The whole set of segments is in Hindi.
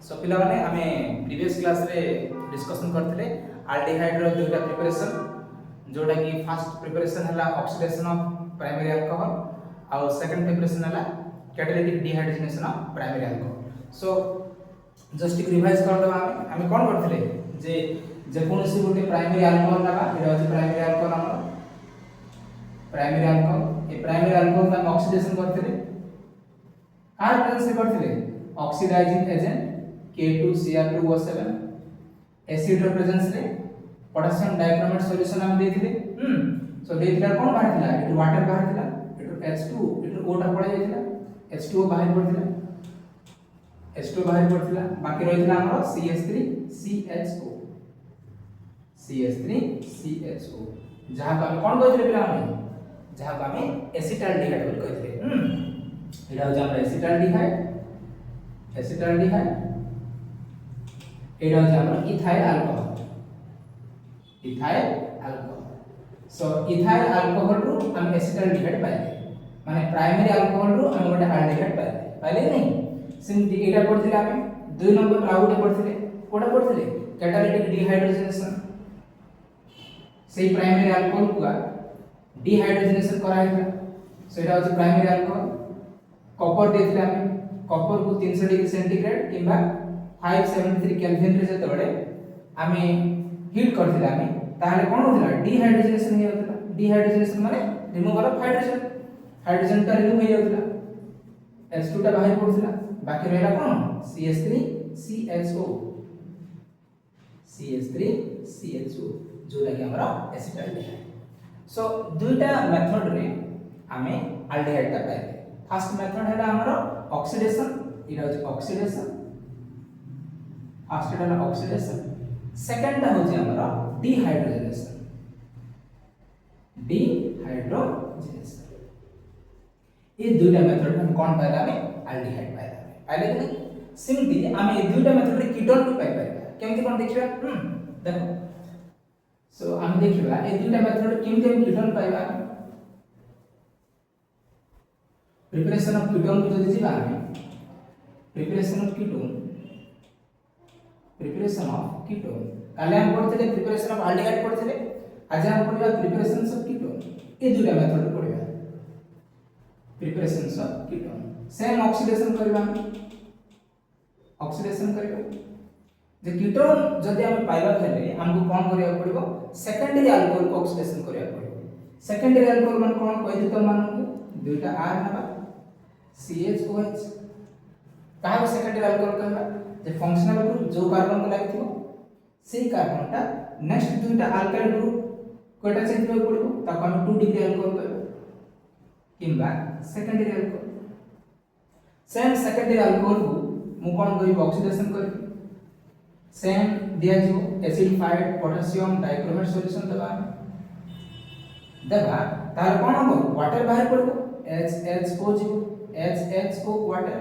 सो पिला माने आमे प्रीवियस क्लास रे डिस्कशन करथिले एल्डिहाइड रो दुटा प्रिपरेशन जोटा कि फर्स्ट प्रिपरेशन हला ऑक्सीडेशन ऑफ प्राइमरी अल्कोहल और सेकंड प्रिपरेशन हला catalytic dehydrogenation of primary alcohol. So just revise कर दबा आमे कोन करथिले जे जे कोनसी गोटे प्राइमरी अल्कोहल नबा एटा होची प्राइमरी अल्कोहल हमर प्राइमरी अल्कोहल ए प्राइमरी अल्कोहल का ऑक्सीडेशन करथिले कार प्रेजेंस से करथिले ऑक्सीडाइजिंग एजेंट K2Cr2O7 एसिड रो प्रेजेंस रे पोटेशियम डाइक्रोमेट सॉल्यूशन हम देथिले सो देथिला कोन बाहर थिला एटु वाटर बाहर थिला एटु H2 एटु O टा पळे जायथिला H2O बाहर पड़थिला H2O बाहर पड़थिला बाकी रहिथिला हमर CH3CHO CH3CHO जहा को हम कोन कहिथिले पिला हम जहा को हम एसिटाल्डिहाइड बोल कहिथिले एटा हो हमर एसिटाल्डिहाइड एटा हो हमर ethyl alcohol so ethyl alcohol रु हम एसिटाल्डिहाइड पाइले माने प्राइमरी अल्कोहल रु हम गोटे एल्डिहाइड पाइले नहीं सिंपली एटा पढ़थिले हम 2 नंबर आउटे पढ़थिले कोडा पढ़थिले कैटालिटिक डिहाइड्रोजनेशन सेही प्राइमरी अल्कोहल को डिहाइड्रोजनेशन कराइला सो एटा हो प्राइमरी अल्कोहल कॉपर देथिले हम कॉपर को 300 डिग्री सेंटीग्रेड किबा 573 केल्विन रे जतबडे आमे हीट करथिला आमे ताले कोन होतिला डिहाइड्रोजनेशन हे होतिला डिहाइड्रोजनेशन माने रिमूवल ऑफ हाइड्रोजन ता रिमूव हे होतिला H2 ता बाहर पड़थिला बाकी रहला कोन CH3CHO जोला कि हमरा एसिटाल्डिहाइड सो दुईटा मेथड रे आमे एल्डिहाइड ता पाइले फर्स्ट मेथड हैला हमरा ऑक्सीडेशन इटा होची ऑक्सीडेशन फर्स्ट हैला ऑक्सीडेशन सेकंड होची हमरा डिहाइड्रोजनेशन ये दुईटा मेथड हम कोन पाइला हमें एल्डिहाइड पाइला पाइले कि नहीं सिंपली हम ये दुईटा मेथड रे कीटोन को पाइ पाइबा केमति कोन देखिबा देखो सो हम देखिबा ये दुईटा मेथड रे केमति हम कीटोन पाइबा प्रिपरेशन ऑफ कीटोन को जदि जिबा हम प्रिपरेशन ऑफ कीटोन काले हम पढ़थिले प्रिपरेशन ऑफ एल्डिहाइड पढ़थिले आज हम पढ़िबा प्रिपरेशन ऑफ कीटोन ए दुईटा मेथड पढ़िबा preparation of ketone same oxidation करबा ऑक्सीडेशन करबा जे कीटोन जदि हम पाइबा खेले हमको कोन करिया पड़िबो सेकेंडरी अल्कोहल को ऑक्सीडेशन करिया पड़िबो सेकेंडरी अल्कोहल मन कोन कहि दितो मानू दुईटा R नबा CHOH काहे सेकेंडरी अल्कोहल कहबा जे फंक्शनल ग्रुप जो कार्बन को लागिथिबो सेही कार्बनटा नेक्स्ट दुईटा अल्काइल ग्रुप कोटा चेंज होय पड़िबो ता हम 2 डिग्री अल्कोहल कहबा किंबा secondary alcohol same secondary alcohol को मु कोन कहि ऑक्सीडेशन करबी सेम दिया जो एसिडिफाइड पोटेशियम डाइक्रोमेट सॉल्यूशन दबा तार कोन हो वाटर बाहर पड़बो HHO वाटर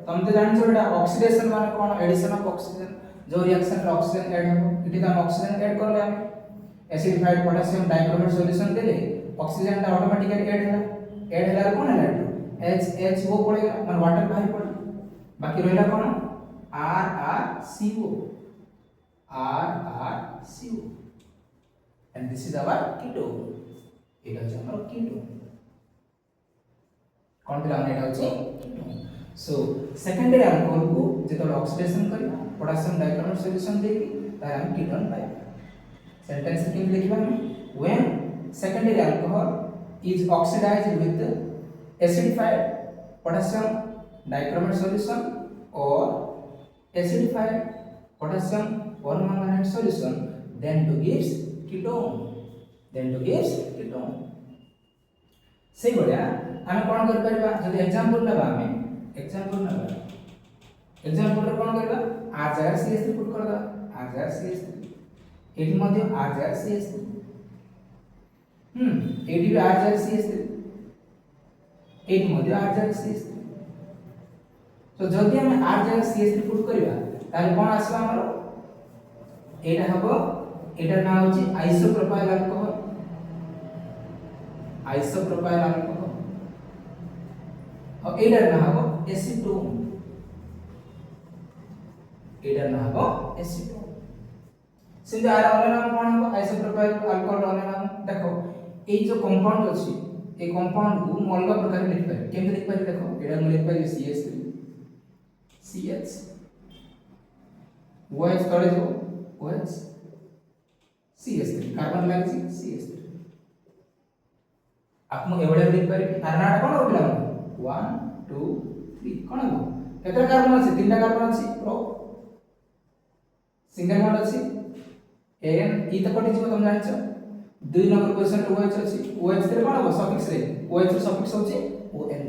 तुम तो जान छोड़ा ऑक्सीडेशन माने कोन एडिशन ऑफ ऑक्सीजन जो रिएक्शन रे ऑक्सीजन ऐड हो इटी हम ऑक्सीजन ऐड करले हम एसिडिफाइड पोटेशियम डाइक्रोमेट सॉल्यूशन देले ऑक्सीजन ता ऑटोमेटिकली ऐड हैला कोन हैला HHO पड़ेगा माने वाटर बाहर पड़ बाकी रहला कोन RRCO and this is our ketone এটা হচ্ছে আমার ketone কোন দিলা আমরা এটা হচ্ছে ketone সো সেকেন্ডারি অ্যালকোহল को যেতବେଳେ অক্সিডেশন করি पोटेशियम डाइक्रोमेट सॉल्यूशन देकी তার আমি ketone পাই সেন্টেন্স কি লিখবা আমি when secondary alcohol is oxidized with acidified potassium dichromate solution or acidified potassium permanganate solution then to gives ketone से बढिया हम कोन कर परबा जदि एग्जांपल लेबा हम एग्जांपल रे कोन करबा R जगह CH3 पुट कर दा R जगह CH3 एटी मध्ये R जगह CH3 एटी भी R जगह CH3 एटी मध्ये R जगह CH3 तो जदि हम R जगह CH3 पुट करबा ताले कोन आसबा हमर एटा हबो एटा ना होची आइसोप्रोपाइल अल्कोहल और एटा ना हबो एसीटोन एटार नाम हो एसीटोन सेमती आर अन्य नाम कोन हो आइसोप्रोपाइल अल्कोहल अन्य नाम देखो ए जो कंपाउंड अछि ए कंपाउंड को हम अलग प्रकार लिख पारे केमते लिख पारे देखो एटा हम लिख पारे CH3 CH OH तळे जो OH CH3 कार्बन लागिछि CH3 आप एवढे लिख पारे आर नाटा कोन होतला 1 2 3 कोन हो केते कार्बन अछि तीनटा कार्बन अछि प्रो सिंगल बॉन्ड अछि एन ई त कटि जीव तुम जानिछ 2 नंबर क्वेश्चन OH अछि OH रे कोन हो सफिक्स रे OH रे सफिक्स होछि OL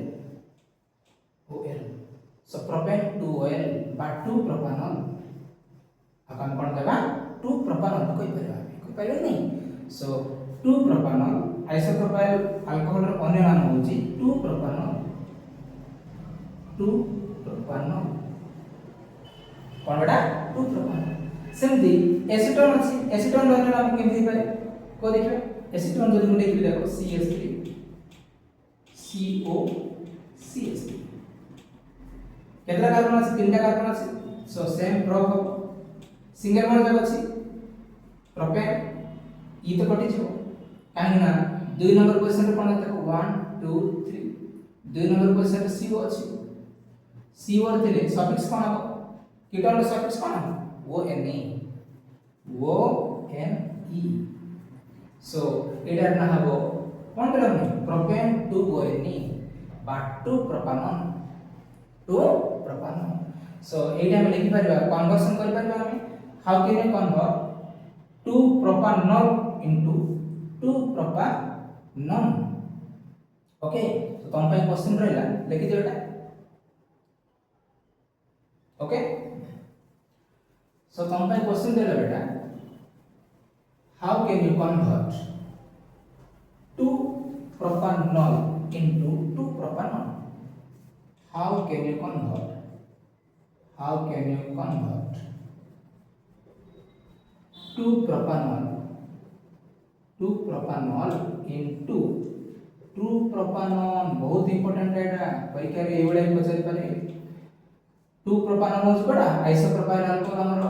सो प्रोपेन 2OL बा 2 प्रोपानॉल अपन कोन देबा 2 प्रोपानॉल कोइ परिबा नहीं सो 2 प्रोपानॉल आइसोप्रोपाइल अल्कोहल रो अन्य नाम होछि 2 प्रोपानॉल कोन बेटा 2 प्रोपानॉल सेमती एसीटोन अछि एसीटोन रो नाम केमि पारे को देखिबे एसीटोन जदि हम देखि देखो CH3 CO CH3 केतरा कार्बन अछि तीनटा कार्बन अछि so same pro single bond जब अछि प्रोपेन ई तो कटि छियो काहे ना 2 नंबर क्वेश्चन रे कोन देखो 1 2 3 2 नंबर क्वेश्चन रे CO अछि CO रे थिले सफिक्स कोन हो कीटोन रे सफिक्स कोन हो ONE सो एटार ना हबो कोन कहला हम प्रोपेन 2ONE बा 2 प्रोपानॉल सो एटा हम लिखि परबा कन्वर्जन कर परबा हम how can you convert 2 propanol into 2 propanone okay so तुम पे क्वेश्चन रहला लिखि दियो एटा ओके सो तुम पे क्वेश्चन देला बेटा how can you convert 2 propanol into 2 propanol how can you convert 2 propanol into 2 propanol बहुत इंपोर्टेंट है एटा परीक्षा रे एवडा पचारि पारे 2 propanol होछ बडा आइसोप्रोपाइल अल्कोहल हमरो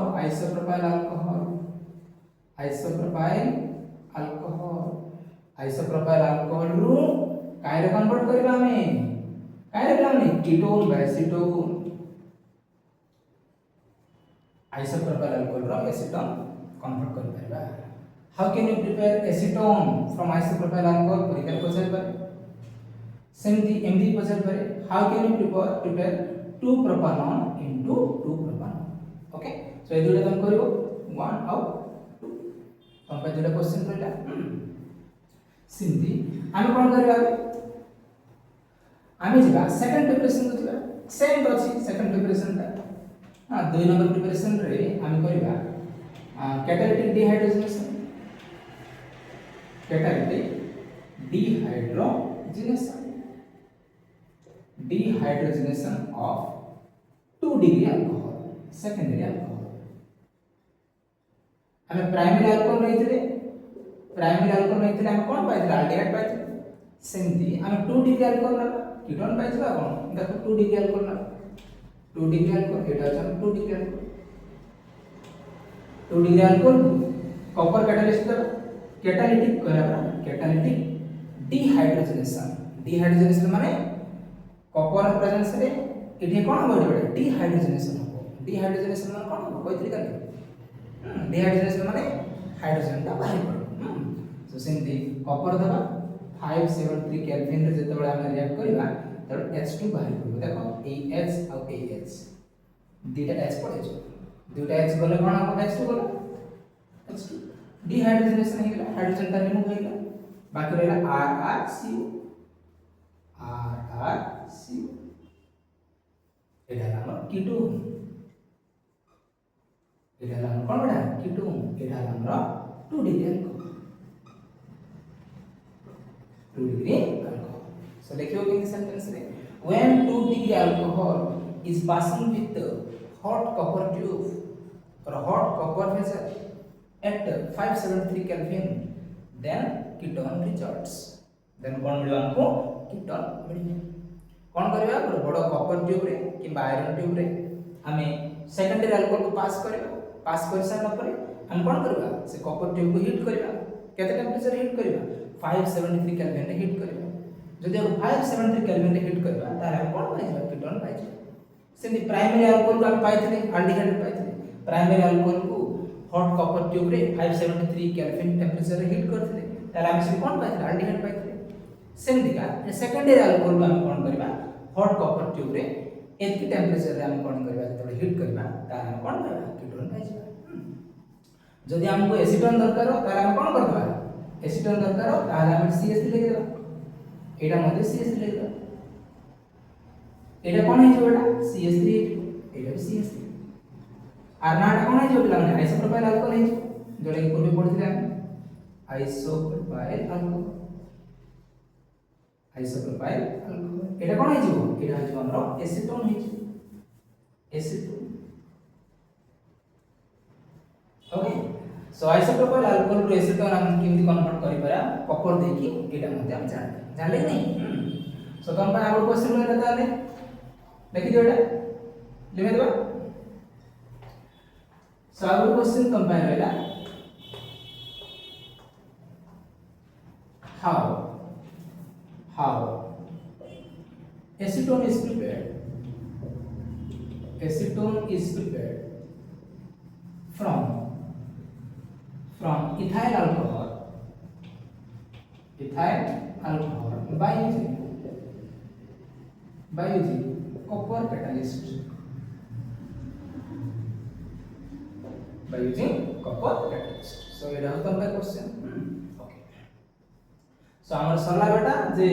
आइसोप्रोपाइल अल्कोहल रु कायरे कन्वर्ट करबा हमें कायरे करबा ketone by acetone isopropyl alcohol रो एसीटोन कन्वर्ट कर परबा how can you prepare acetone from isopropyl alcohol परिकर पचार पर सेमती एमडी पचार पर how can you prepare 2 propanol into 2 propanol okay so ए दुटा तुम करिवो 1 और 2 तुम पे दुटा क्वेश्चन रहला सिंधी आमे कोन करबा आमे जिबा सेकंड प्रिपरेशन को जिबा सेम तो अछि सेकंड प्रिपरेशन ता हां 2 नंबर प्रिपरेशन रे आमे करबा catalytic dehydrogenation dehydrogenation of 2 degree alcohol secondary alcohol हमें प्राइमरी अल्कोहल रहितले हम कोन पाइतले अल्डिहाइड पाइतले सेमती हम 2 डिग्री अल्कोहल ना कीटोन पाइतबा कोन देखो 2 डिग्री अल्कोहल ना 2 डिग्री अल्कोहल एटा छ 2 degree alcohol 2 degree alcohol copper catalyst दबा कैटालिटिक करबा कैटालिटिक डिहाइड्रोजनेशन माने कॉपर प्रेजेंस रे एठी कोन हो बेटा डिहाइड्रोजनेशन हो डिहाइड्रोजनेशन माने कोन हो कोइ तरीका डिहाइड्रोजनेशन माने हाइड्रोजन ता बाहर पड़ सो सेमती कॉपर दबा 573 केल्विन रे जते बडा हम रिएक्ट करबा त H2 बाहर पड़ो देखो ए H और ए H दुटा H पड़े छ दुटा H गले कोन हो H2 गले H2 डिहाइड्रोजनेशन हे गेला हाइड्रोजन ता रिमूव हे गेला बाकी रहला RrCO एटा नाम कीटोन एटा नाम कोन बडा कीटोन एटा नाम 2 degree alcohol 2 degree alcohol so देखियो कि सेंटेंस रे when 2 degree alcohol is passing with the hot copper tube or hot copper vessel at 573 Kelvin then ketone results then कोन मिलो हमको कीटोन मिले कोन करबा बड़ कॉपर ट्यूब रे कि आयरन ट्यूब रे हमें सेकेंडरी अल्कोहल को पास कर सारा पर हम कोन करबा से कॉपर ट्यूब को हिट करबा केते टेंपरेचर हिट करबा 573 केल्विन रे हिट करबा जदि हम 573 केल्विन रे हिट करबा तार हम कोन पाइबा कीटोन पाइबा सेमि प्राइमरी अल्कोहल को हम पाइथिले अल्डिहाइड पाइथिले प्राइमरी अल्कोहल को हॉट कॉपर ट्यूब रे 573 केल्विन टेंपरेचर रे हिट करथिले तार हम से कोन पाइथिले अल्डिहाइड पाइथिले सेमि का सेकेंडरी अल्कोहल को हम कोन करबा हॉट कॉपर ट्यूब रे एति टेंपरेचर रे हम कोन करबा जतले हिट करबा तार हम कोन पाइबा कीटोन पाइबा जदि हमको एसीटोन दरकार हो तार हम कोन करबा एसीटोन दरकार हो तार हम CH3 लिख देबा एटा मध्ये CH3 लिख देबा एटा कोन है जो एटा CH3 एटा भी CH3 आर नाटा कोन है जो पिला माने आइसोप्रोपाइल अल्कोहल है जोडे की पूर्व पढिथिले हम आइसोप्रोपाइल अल्कोहल एटा कोन है जो एटा है जो हमरो एसीटोन है acetone okay so isopropyl alcohol to acetone हम केमि कन्वर्ट करि पारा कॉपर देकी एटा मध्ये हम जानले नहीं सो तुम पर आउट क्वेश्चन में रहता है लिखि दियो एटा लिखे देबा सो आउट क्वेश्चन तुम पर रहला how acetone is prepared from ethyl alcohol by using copper catalyst so it is the question okay so our सरला बेटा जे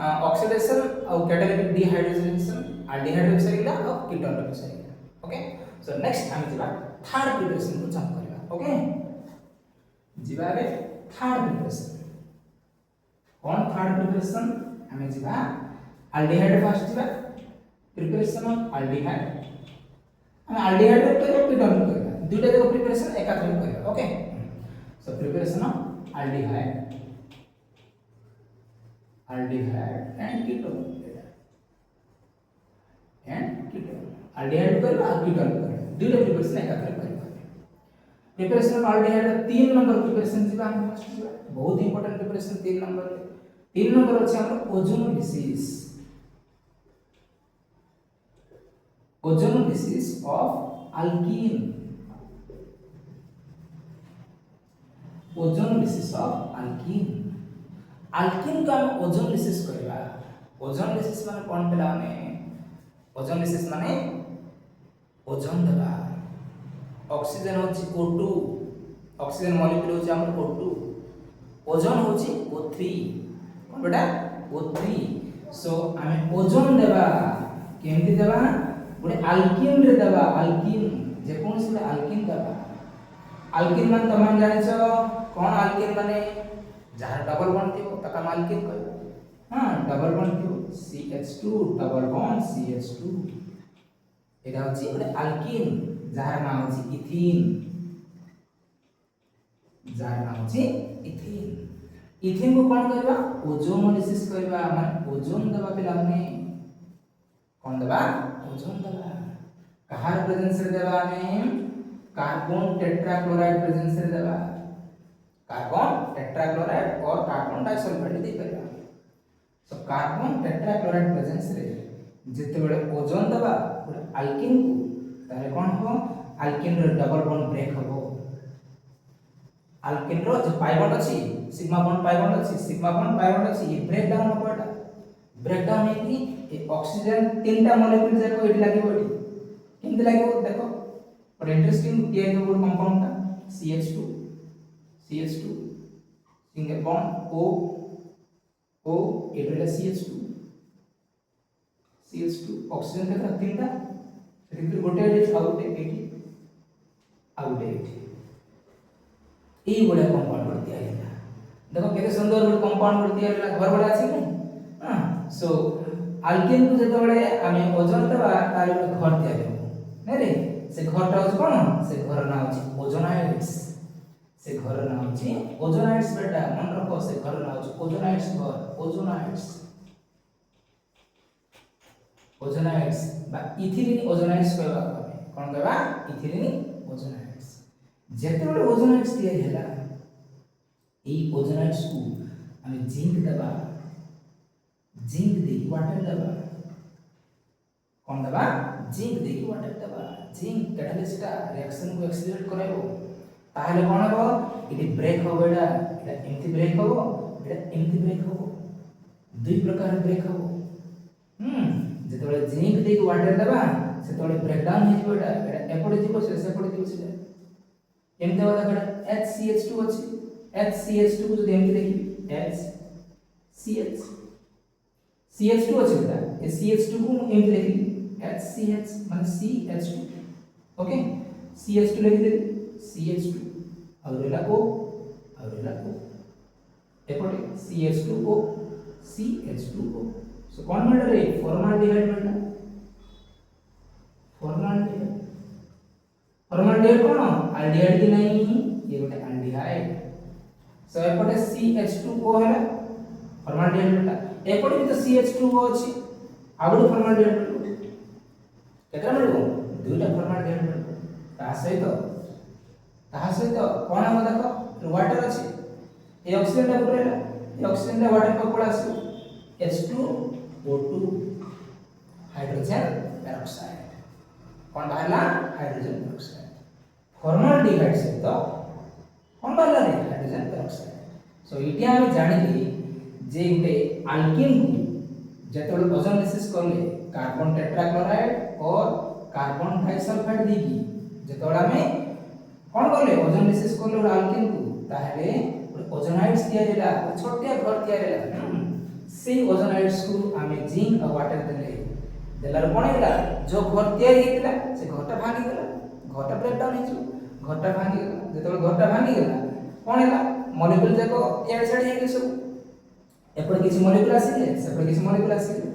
ऑक्सीडेशन और कैटालिटिक डिहाइड्रोजनेशन अल्डिहाइड विषयला और कीटोन विषयला ओके सो नेक्स्ट हम जिबा थर्ड प्रिपरेशन को जंप करबा ओके जिबा रे थर्ड प्रिपरेशन कौन थर्ड प्रिपरेशन हम जिबा अल्डिहाइड फर्स्ट जिबा प्रिपरेशन ऑफ अल्डिहाइड हम अल्डिहाइड करबा कीटोन करबा दुटा जो प्रिपरेशन एकाथरे करबा okay so preparation of aldehyde and ketone aldehyde करबा और कीटोन करबा दुटा प्रिपरेशन एकाथरे करबा preparation of aldehyde 3 number preparation जिबा हम फर्स्ट जिबा बहुत इंपोर्टेंट प्रिपरेशन 3 नंबर अछि हमर ओजोनोलिसिस ऑफ अल्कीन अल्कीन को हम ओजोनलिसिस करबा ओजोनलिसिस माने कोन पेला माने ओजोनलिसिस माने ओजोन देबा ऑक्सीजन होची O2 ऑक्सीजन मॉलिक्यूल होची हमर O2 ओजोन होची O3 कोन बेटा O3 सो हमें ओजोन देबा केमति देबा गुडे अल्कीन रे देबा अल्कीन जे कोन से अल्कीन देबा अल्कीन मान तमाम जानि छ कोन अल्कीन माने जहां डबल बॉन्ड थियो तका अल्कीन कहबा हां डबल बॉन्ड थियो CH2 डबल बॉन्ड CH2 एटा होची गुडे अल्कीन जहार नाम होची इथीन को कोन करबा ओजोनोलिसिस करबा माने ओजोन दबा पेला माने कोन दबा ओजोन दबा कहार प्रेजेंस रे देबा ने कार्बन टेट्राक्लोराइड प्रेजेंस रे देबा कार्बन टेट्राक्लोराइड और कार्बन डाइसल्फाइड दे परबा सो कार्बन टेट्राक्लोराइड प्रेजेंस रे जते बेले ओजोन दबा अल्कीन को ताले कोन हो अल्कीन रे डबल बॉन्ड ब्रेक हो अल्कीन रो जो पाई बॉन्ड अछि सिग्मा बॉन्ड पाई बॉन्ड अछि ये ब्रेक डाउन हो एटा ब्रेक डाउन है कि ए ऑक्सीजन तीनटा मॉलिक्यूल जाको एटी लागिवो एटी केमति लागिवो देखो और इंटरेस्टिंग केयर जो कंपाउंड का CH2 सिंगल बॉन्ड O एटा CH2 ऑक्सीजन का तीनटा सेकेंडरी गोटे एटी आउट एटी ए बडा कंपाउंड कर दिया है देखो केते सुंदर बडा कंपाउंड कर दिया है घर बडा अछि नै हां सो अल्कीन को जते बडे हमें ओजोन दबा तार घर दिया है नै रे से घरटा होछ कोन से घर नाम होछ ओजोनाइड्स से घर नाम होछ ओजोनाइड्स बेटा मन रखो से घर नाम होछ ओजोनाइड्स घर ओजोनाइड्स बा इथिलीन ओजोनाइड्स कहबा कोन कहबा इथिलीन ओजोनाइड्स जेतेबेले ओजोनाइड्स तैयारी होला एई ओजोनाइड्स को हमें जिंक दबा जिंक दे वाटर दबा कोन दबा जिंक दे वाटर दबा जिंक कैटालिस्ट रिएक्शन को एक्सीलरेट कराइबो ताहले कोन हो इति ब्रेक हो बेडा एटा एमती ब्रेक हो एटा एमती ब्रेक हो दुई प्रकार ब्रेक हो जेतेबेले जिंक दे वाटर दबा सेतेबेले ब्रेक डाउन हो जिवो एटा एपडे जिवो सेपडे जिवो से एमते वाला बेडा HCH2 अछि HCH2 को जदि एमती देखि HCH CH2 अछि बेटा ए CH2 को एमती देखि HCH माने CH2 ओके CH2 लिखि दे CH2 और एला O एपटे CH2O CH2O सो कोन मिलला रे फॉर्माल्डिहाइड मिलला फॉर्माल्डिहाइड कोन एल्डिहाइड की नहीं ये गोटे एल्डिहाइड सो एपटे CH2O हैला फॉर्माल्डिहाइड मिलला एपटे भी तो CH2O अछि आगु फॉर्माल्डिहाइड मिलला केटा मिलबो दुईटा फॉर्माल्डिहाइड मिलबो ताहा सहित कोन हम देखो वाटर अछि ए ऑक्सीजन टा पुरेला ए ऑक्सीजन टा वाटर पर पड़ा आसी H2O2 हाइड्रोजन पेरोक्साइड कोन बाहरला हाइड्रोजन पेरोक्साइड फॉर्माल्डिहाइड सहित कोन बाहरला रे हाइड्रोजन पेरोक्साइड सो इटी हम जानिली जे गुटे अल्किन को जेतेबेले ओजोनाइसिस करले कार्बन टेट्राक्लोराइड और कार्बन डाइसल्फाइड देकी जेतेबेले हमें कोन करले ओजोनाइसिस करले अल्किन को ताहले ओजोनाइड्स तैयारीला छोटिया घर तैयारीला से ओजोनाइड्स को हमें जिंक और वाटर देलार कोन हैला जो घर तैयारी हेतला से घरटा भांगी गेला घरटा ब्रेक डाउन हेजो घरटा भांगी गेला जेतेबेले घरटा भांगी गेला कोन हैला मॉलिक्यूल जाको एड साइड हे गेल सब एपड़ किछि मॉलिक्यूल आसीले सेपड़ किछि मॉलिक्यूल आसीले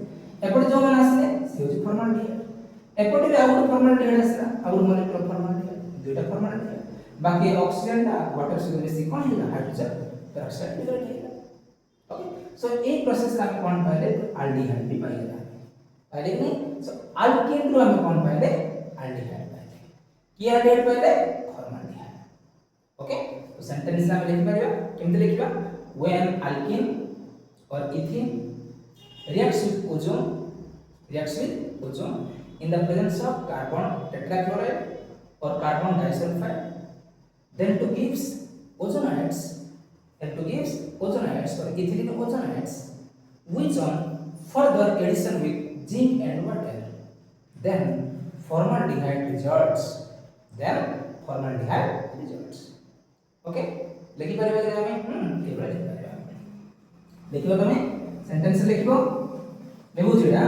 एपड़ जो मान आसीले से होछि फॉर्माल्डिहाइड एपड़ भी आउट फॉर्माल्डिहाइड आसीला आउट मॉलिक्यूल फॉर्माल्डिहाइड दुईटा फॉर्माल्डिहाइड बाकी ऑक्सीजन टा वाटर से मिसी कोन हैला हाइड्रोजन पेरोक्साइड डिग्रेड हैला ओके सो ए प्रोसेस ला हम कोन पाइले एल्डिहाइड भी पाइला पाइले कि नहीं सो अल्केन रो हम कोन पाइले एल्डिहाइड पाइले की एल्डिहाइड पाइले फॉर्माल्डिहाइड ओके तो सेंटेंस ला हम लिख परिबा केमते लिखबा when alkane or ethene reacts with ozone in the presence of carbon tetrachloride or carbon disulfide then to gives ozonides or ethylene ozonides which on further addition with zinc and water then formaldehyde results okay लिखि परिबा जे हमें एबरा लिखि परिबा देखिबो तमे सेंटेंस लिखिबो लेबु छिडा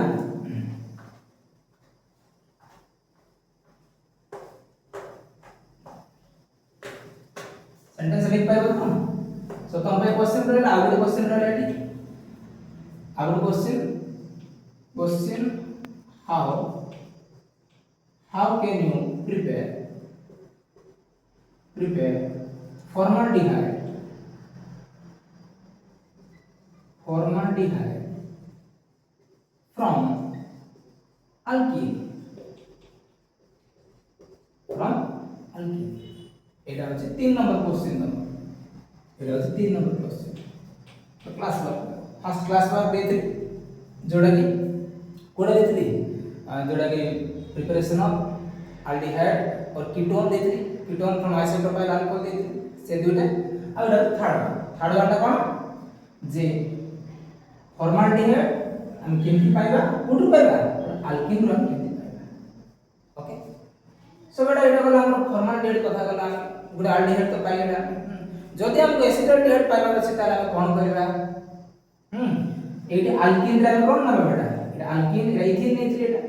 सेंटेंस लिख पाइबो तो सो तुम पे क्वेश्चन रहला आगु क्वेश्चन रहला एटी आगु question how can you prepare formaldehyde from alkene এটা হচ্ছে 3 নম্বর क्वेश्चन এটা হচ্ছে 3 নম্বর क्वेश्चन तो class work first class work देते जोड़ा की कोडा देते जोड़ा की प्रिपरेशन ऑफ एल्डिहाइड और कीटोन देते कीटोन फ्रॉम आइसोप्रोपाइल अल्कोहल देते से दुटा और थर्ड वाला कोन जे फॉर्माल्डिहाइड हम केमती पाइबा कोठु पाइबा अल्केन रो हम केमती पाइबा ओके सो बेटा एटा गला हम फॉर्माल्डिहाइड कथा गला गुडा एल्डिहाइड तो पाइला जदि हमको एसिटाल्डिहाइड पाइबा अछि ताला हम कोन करबा एटी अल्केन रे कोन ना बेटा एटा अल्केन इथिन नै थि एटा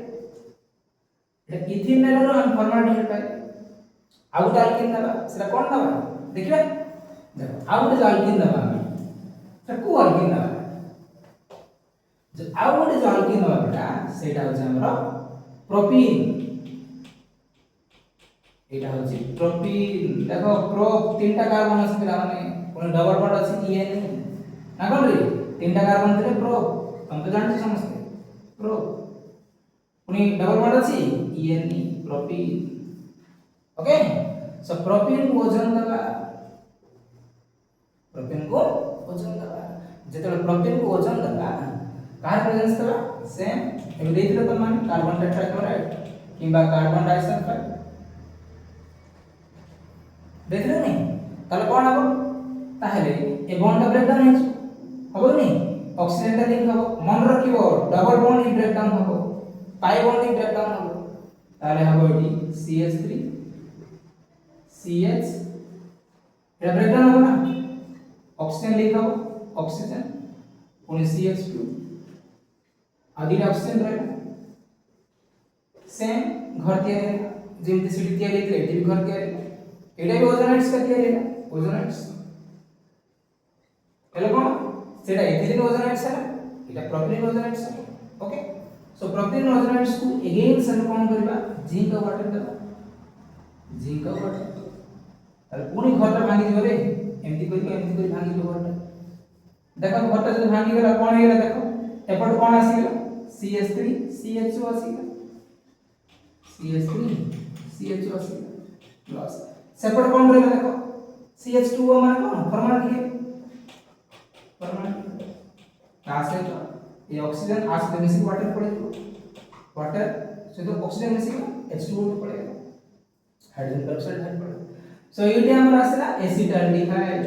इथिन नै रो हम फॉर्माल्डिहाइड पाइ आउट अल्केन दबा सेटा कोन दबा देखिबा देखो आउट अल्केन दबा सेटा को अल्केन दबा जो आउट जो अल्केन दबा बेटा सेटा हो हमरो प्रोपीन एटा हो प्रोपीन देखो प्रो तीनटा कार्बन अछि माने कोन डबल बॉन्ड अछि ईएन ना कोन रे तीनटा कार्बन थिले प्रो हम तो जानछि समझते प्रो कोनी डबल बॉन्ड अछि ईएन प्रोपीन ओके सो प्रोपीन को ओजन दबा प्रोपीन को ओजन दबा जेते प्रोपीन को ओजन दबा कार प्रेजेंस दबा सेम एबे देथिलो त मान कार्बन टेट्राक्लोराइड किबा कार्बन डाइसल्फाइड देखले नहीं ताले कोन हबो ताहले ए बॉन्ड ब्रेक डाउन हेछ हबो नहीं ऑक्सीजन ता लिंक हबो मन रखिबो डबल बॉन्ड ही ब्रेक डाउन हबो पाई बॉन्ड ही ब्रेक डाउन हबो ताले हबो एटी CH3 CH एटा ब्रेक डाउन हबो ना ऑक्सीजन लिंक हबो ऑक्सीजन पुनी CH2 आदि ऑक्सीजन रहे सेम घर तयार है जेमती सीडी तयार हेतले एटी घर तयार एटा भी ओजोनाइड्स का तयार है ओजोनाइड्स हेलो कोन सेटा एथिलीन ओजोनाइड्स है एटा प्रोपिलीन ओजोनाइड्स है ओके सो प्रोपिलीन ओजोनाइड्स को अगेन से कोन करबा जिंक का वाटर देबा जिंक का वाटर ताले पुनी घरटा भांगी दियो रे एमती करी भांगी दियो घरटा देखो घरटा जब भांगी गेला कोन हेला देखो एपट कोन आसी गेला CH3 CH2 आसी गेला CH3 CH2 आसी गेला प्लस सेपट कोन रहला देखो CH2O माने कोन परमाणु है परमाणु का से तो ये ऑक्सीजन आज से मिसिंग वाटर पड़ेगा वाटर से तो ऑक्सीजन मिसिंग H2O पड़ेगा हाइड्रोजन पेरोक्साइड हाइड पड़ेगा सो ये हमरा आसला एसिटाल्डिहाइड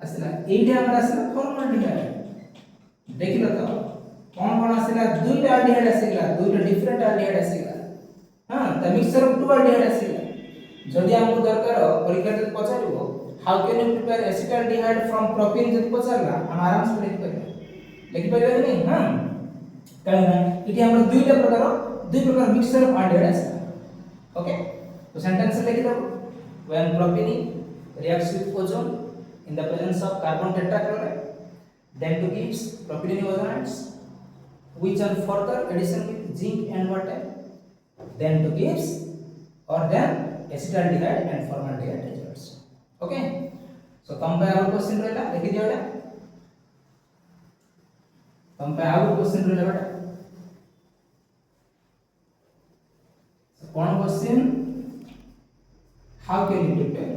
आसला एटी हमरा आसला फॉर्माल्डिहाइड देखिलो तो कोन आसला दुईटा अल्डिहाइड आसला दुईटा डिफरेंट अल्डिहाइड आसला हां त मिक्सचर ऑफ टू अल्डिहाइड आसला जदि हमको दरकार परीक्षा जब पचारिबो how can you prepare acetaldehyde from propene जब पचारला हम आराम से लिख परिबे नहीं हां कहना इटी हमरा दुईटा प्रकार मिक्सचर ऑफ अल्डिहाइड आसला ओके तो सेंटेंस लिख दो when propene reacts with ozone in the presence of carbon tetrachloride then to gives propylene ozonides which are further addition with zinc and water then to gives or then acetaldehyde and formaldehyde results okay so तुम पे और क्वेश्चन रहला लिख दियो बेटा तुम पे और क्वेश्चन रहला बेटा one question how can you prepare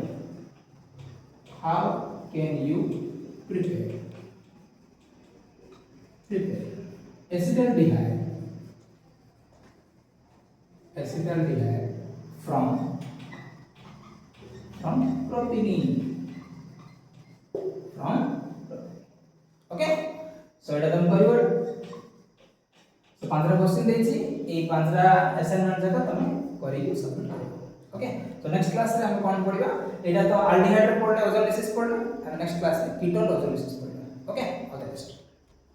acetaldehyde from propylene okay so এটা তুমি করিব so পাঁচটা क्वेश्चन দেইছি এই পাঁচটা असाइनमेंट জায়গা তুমি करियो सबमिट करो ओके तो नेक्स्ट क्लास रे हम कोन पढिबा एटा तो अल्डिहाइड पढले ओजोनाइसिस पढले और नेक्स्ट क्लास रे कीटोन ओजोनाइसिस पढले ओके ऑल द बेस्ट